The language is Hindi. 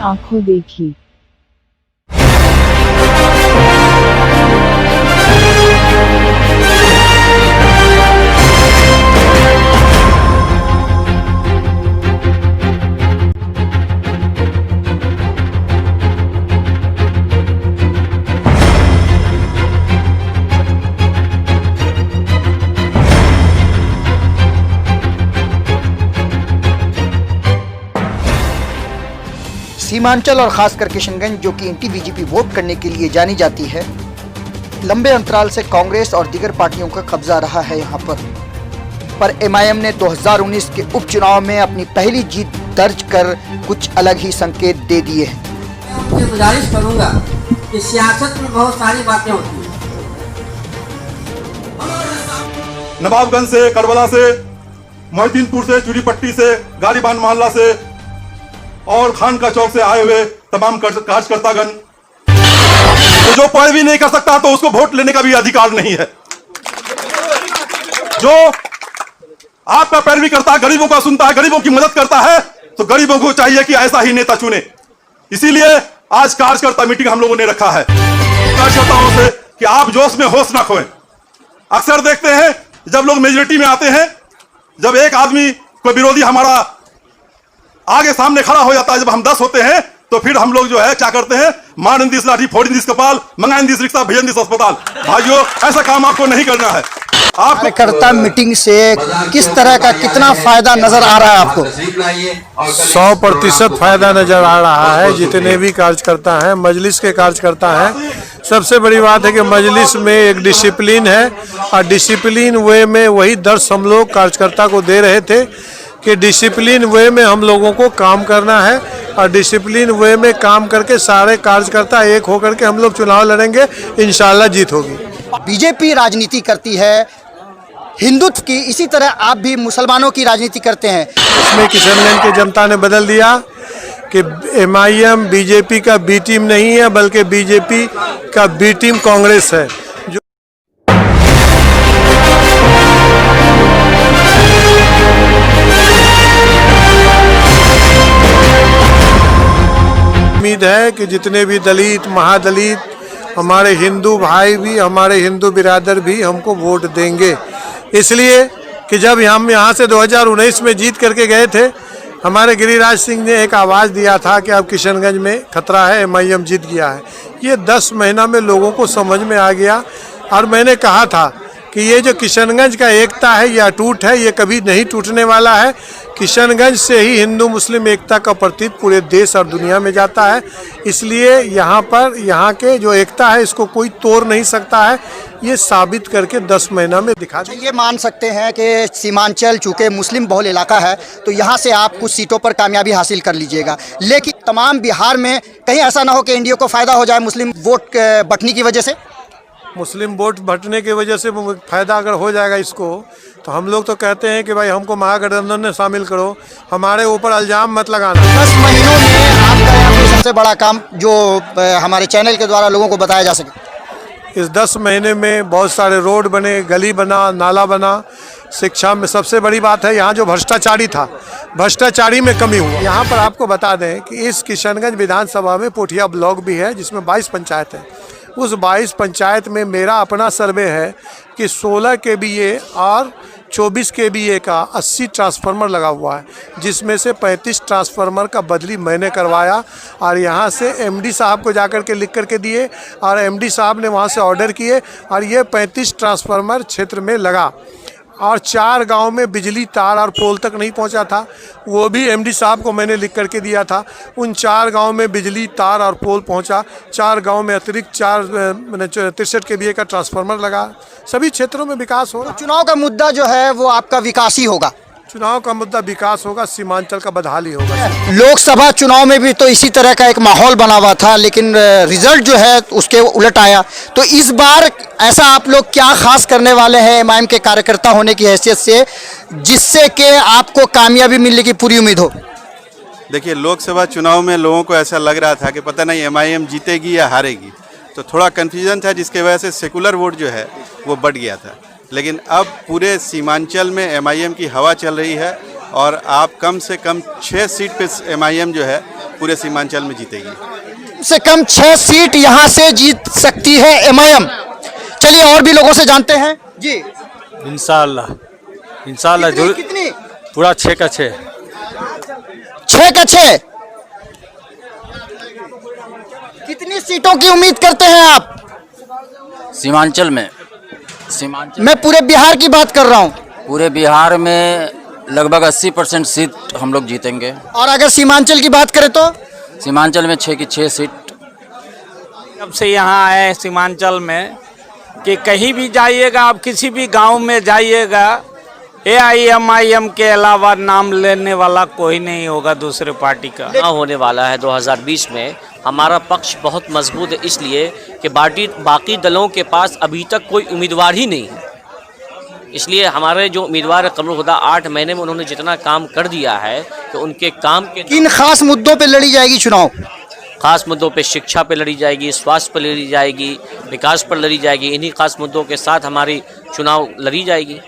आंखों देखी। सीमांचल और खासकर किशनगंज, जो कि एंटी बीजेपी वोट करने के लिए जानी जाती है, लंबे अंतराल से कांग्रेस और दीगर पार्टियों का कब्जा रहा है यहाँ पर एमआईएम ने 2019 के उपचुनाव में अपनी पहली जीत दर्ज कर कुछ अलग ही संकेत दे दिए हैं। मैं गुजारिश करूंगा कि सियासत में बहुत सारी बातें होती हैं। नवाबगंज से, करबला से, मोहद्दीनपुर से, चूड़ीपट्टी से, गालीबान मोहल्ला से और खान का चौक से आए हुए तमाम कार्यकर्तागण, तो जो पैरवी नहीं कर सकता तो उसको वोट लेने का भी अधिकार नहीं है। जो आपका पैरवी करता है, गरीबों का सुनता है, गरीबों की मदद करता है, तो गरीबों को चाहिए कि ऐसा ही नेता चुने। इसीलिए आज कार्यकर्ता मीटिंग हम लोगों ने रखा है कार्यकर्ताओं से कि आप जोश में होश ना खोएं। अक्सर देखते हैं जब लोग मेजोरिटी में आते हैं, जब एक आदमी कोई विरोधी हमारा आगे सामने खड़ा हो जाता है, जब हम 10 होते हैं तो फिर हम लोग जो है क्या करते हैं, मारन दिस लाठी, फोड़न दिस कपाल, मंगाइन दिस रिक्शा, भेजन दिस अस्पताल। भाइयों, ऐसा काम आपको नहीं करना है। आप कार्यकर्ता मीटिंग से किस तरह का कितना फायदा नजर आ रहा है आपको? 100% फायदा नजर आ रहा है। जितने भी कार्यकर्ता हैं, मजलिस के कार्यकर्ता हैं, सबसे बड़ी बात है कि मजलिस में एक डिसिप्लिन है और डिसिप्लिन वे में वही दर्श हम लोग कार्यकर्ता को दे रहे थे कि डिसिप्लिन वे में हम लोगों को काम करना है और डिसिप्लिन वे में काम करके सारे कार्यकर्ता एक होकर के हम लोग चुनाव लड़ेंगे, इंशाल्लाह जीत होगी। बीजेपी राजनीति करती है हिंदुत्व की, इसी तरह आप भी मुसलमानों की राजनीति करते हैं। इसमें किशनगंज की जनता ने बदल दिया कि एमआईएम बीजेपी का बी टीम नहीं है, बल्कि बीजेपी का बी टीम कांग्रेस है। उम्मीद है कि जितने भी दलित, महादलित, हमारे हिंदू भाई भी, हमारे हिंदू बिरादर भी हमको वोट देंगे। इसलिए कि जब हम यहाँ से 2019 में जीत करके गए थे, हमारे गिरिराज सिंह ने एक आवाज़ दिया था कि अब किशनगंज में खतरा है, एमआईएम जीत गया है। ये 10 महीना में लोगों को समझ में आ गया और मैंने कहा था कि ये जो किशनगंज का एकता है, यह अटूट है, ये कभी नहीं टूटने वाला है। किशनगंज से ही हिंदू मुस्लिम एकता का प्रतीक पूरे देश और दुनिया में जाता है। इसलिए यहाँ पर यहाँ के जो एकता है, इसको कोई तोड़ नहीं सकता है। ये साबित करके 10 महीना में दिखा दिया। ये मान सकते हैं कि सीमांचल चूँकि मुस्लिम बहुल इलाका है, तो यहाँ से आप कुछ सीटों पर कामयाबी हासिल कर लीजिएगा, लेकिन तमाम बिहार में कहीं ऐसा ना हो कि एनडीए को फ़ायदा हो जाए मुस्लिम वोट बंटने की वजह से। मुस्लिम वोट बंटने की वजह से फ़ायदा अगर हो जाएगा इसको, तो हम लोग तो कहते हैं कि भाई हमको महागठबंधन में शामिल करो, हमारे ऊपर इल्ज़ाम मत लगाना। 10 महीनों में आपका यहाँ पे सबसे बड़ा काम जो हमारे चैनल के द्वारा लोगों को बताया जा सके। इस 10 महीने में बहुत सारे रोड बने, गली बना, नाला बना। शिक्षा में सबसे बड़ी बात है, यहाँ जो भ्रष्टाचारी था, भ्रष्टाचारी में कमी हुआ। यहाँ पर आपको बता दें कि इस किशनगंज विधानसभा में पोठिया ब्लॉक भी है, जिसमें 22 पंचायत है। उस 22 पंचायत में मेरा अपना सर्वे है कि 16 केवीए और 24 केवीए का 80 ट्रांसफार्मर लगा हुआ है, जिसमें से 35 ट्रांसफार्मर का बदली मैंने करवाया और यहाँ से एमडी साहब को जाकर के लिख करके दिए और एमडी साहब ने वहाँ से ऑर्डर किए और ये 35 ट्रांसफार्मर क्षेत्र में लगा। और 4 गांव में बिजली तार और पोल तक नहीं पहुंचा था, वो भी एमडी साहब को मैंने लिख करके दिया था। उन 4 गांव में बिजली तार और पोल पहुंचा। 4 गांव में अतिरिक्त 63 केवीए का ट्रांसफार्मर लगा। सभी क्षेत्रों में विकास हो रहा है। चुनाव का मुद्दा जो है वो आपका विकास ही होगा। चुनाव का मुद्दा विकास होगा, सीमांचल का बदहाली होगा। लोकसभा चुनाव में भी तो इसी तरह का एक माहौल बना हुआ था, लेकिन रिजल्ट जो है उसके उलट आया। तो इस बार ऐसा आप लोग क्या खास करने वाले हैं एमआईएम के कार्यकर्ता होने की हैसियत से, जिससे कि आपको कामयाबी मिलने की पूरी उम्मीद हो? देखिए, लोकसभा चुनाव में लोगों को ऐसा लग रहा था कि पता नहीं एमआईएम जीतेगी या हारेगी, तो थोड़ा कन्फ्यूजन था, जिसके वजह से सेकुलर वोट जो है वो बढ़ गया था। लेकिन अब पूरे सीमांचल में एमआईएम की हवा चल रही है और आप कम से कम 6 सीट पे MIM जो है पूरे सीमांचल में जीतेगी। कम से कम 6 सीट यहाँ से जीत सकती है MIM। चलिए और भी लोगों से जानते हैं जी। इंशाल्लाह इंशाल्लाह कितनी, जरूर कितनी? पूरा 6 का 6। 6 का 6। कितनी सीटों की उम्मीद करते हैं आप? सीमांचल में मैं पूरे बिहार की बात कर रहा हूँ। पूरे बिहार में लगभग 80% सीट हम लोग जीतेंगे। और अगर सीमांचल की बात करें तो सीमांचल में 6 की 6 सीट। जब से यहाँ आए सीमांचल में कि कहीं भी जाइएगा, आप किसी भी गांव में जाइएगा, AIMIM के अलावा नाम लेने वाला कोई नहीं होगा दूसरे पार्टी का। चुनाव होने वाला है 2020 में। हमारा पक्ष बहुत मजबूत है, इसलिए कि बाकी दलों के पास अभी तक कोई उम्मीदवार ही नहीं है। इसलिए हमारे जो उम्मीदवार है कमरुल हुदा, 8 महीने में उन्होंने जितना काम कर दिया है कि उनके काम के किन खास मुद्दों पे लड़ी जाएगी चुनाव? खास मुद्दों पे शिक्षा पे लड़ी जाएगी, स्वास्थ्य पे लड़ी जाएगी, विकास पर लड़ी जाएगी। इन्हीं खास मुद्दों के साथ हमारी चुनाव लड़ी जाएगी।